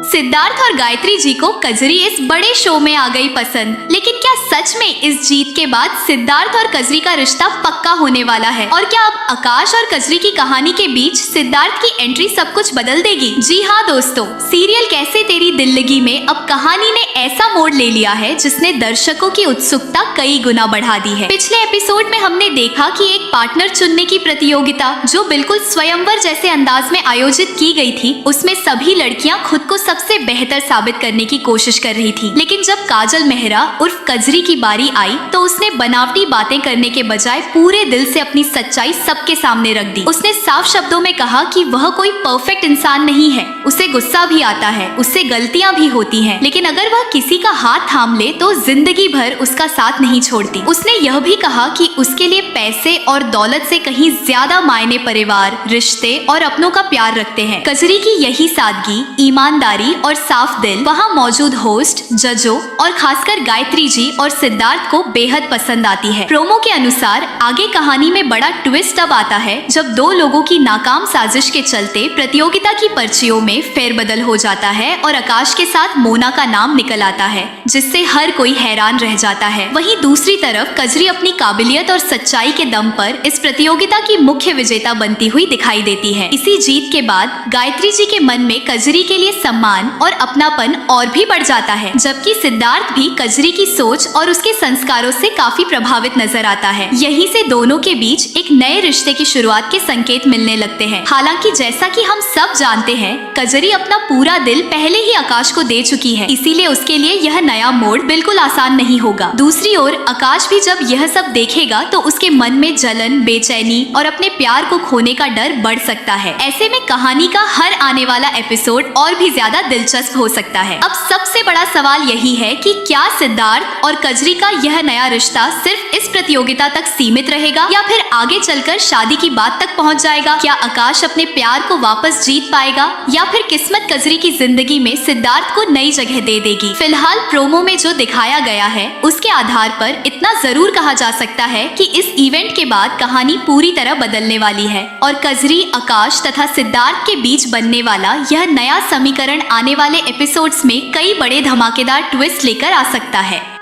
सिद्धार्थ और गायत्री जी को कजरी इस बड़े शो में आ गई पसंद। लेकिन क्या सच में इस जीत के बाद सिद्धार्थ और कजरी का रिश्ता पक्का होने वाला है? और क्या अब आकाश और कजरी की कहानी के बीच सिद्धार्थ की एंट्री सब कुछ बदल देगी? जी हाँ दोस्तों, सीरियल कैसे तेरी दिल लगी में अब कहानी ने ऐसा मोड़ ले लिया है जिसने दर्शकों की उत्सुकता कई गुना बढ़ा दी है। पिछले एपिसोड में हमने देखा कि एक पार्टनर चुनने की प्रतियोगिता जो बिल्कुल स्वयंवर जैसे अंदाज में आयोजित की गई थी, उसमें सभी लड़कियां खुद को सबसे बेहतर साबित करने की कोशिश कर रही थी। लेकिन जब काजल मेहरा उर्फ कजरी की बारी आई तो उसने बनावटी बातें करने के बजाय पूरे दिल से अपनी सच्चाई सबके सामने रख दी। उसने साफ शब्दों में कहा कि वह कोई परफेक्ट इंसान नहीं है, उसे गुस्सा भी आता है, उससे गलतियां भी होती हैं, लेकिन अगर वह किसी का हाथ थाम ले तो जिंदगी भर उसका साथ नहीं छोड़ती। उसने यह भी कहा कि उसके लिए पैसे और दौलत से कहीं ज्यादा मायने परिवार, रिश्ते और अपनों का प्यार रखते हैं। कजरी की यही सादगी, ईमानदारी और साफ दिल वहाँ मौजूद होस्ट, जजों और खासकर गायत्री जी और सिद्धार्थ को बेहद पसंद आती है। प्रोमो के अनुसार आगे कहानी में बड़ा ट्विस्ट अब आता है जब दो लोगों की नाकाम साजिश के चलते प्रतियोगिता की पर्चियों में फेरबदल हो जाता है और आकाश के साथ मोना का नाम निकल आता है, जिससे हर कोई हैरान रह जाता है। वहीं दूसरी तरफ कजरी अपनी काबिलियत और सच्चाई के दम पर इस प्रतियोगिता की मुख्य विजेता बनती हुई दिखाई देती है। इसी जीत के बाद गायत्री जी के मन में कजरी के लिए सम्मान और अपनापन और भी बढ़ जाता है, जबकि सिद्धार्थ भी कजरी की सोच और उसके संस्कारों से काफी प्रभावित नजर आता है। यहीं से दोनों के बीच एक नए रिश्ते की शुरुआत के संकेत मिलने लगते हैं। हालांकि जैसा कि हम सब जानते हैं, कजरी अपना पूरा दिल पहले ही आकाश को दे चुकी है, इसीलिए उसके लिए यह नया मोड़ बिल्कुल आसान नहीं होगा। दूसरी ओर आकाश भी जब यह सब देखेगा तो उसके मन में जलन, बेचैनी और अपने प्यार को खोने का डर बढ़ सकता है। ऐसे में कहानी का हर आने वाला एपिसोड और भी ज्यादा दिलचस्प हो सकता है। अब सबसे बड़ा सवाल यही है कि क्या सिद्धार्थ और कजरी का यह नया रिश्ता सिर्फ इस प्रतियोगिता तक सीमित रहेगा या फिर आगे चलकर शादी की बात तक पहुंच जाएगा? क्या आकाश अपने प्यार को वापस जीत पाएगा या फिर किस्मत कजरी की जिंदगी में सिद्धार्थ को नई जगह दे देगी? फिलहाल प्रोमो में जो दिखाया गया है उसके आधार पर इतना जरूर कहा जा सकता है कि इस इवेंट के बाद कहानी पूरी तरह बदलने वाली है और कजरी, आकाश तथा सिद्धार्थ के बीच बनने वाला यह नया समीकरण आने वाले एपिसोड्स में कई बड़े धमाकेदार ट्विस्ट लेकर आ सकता है।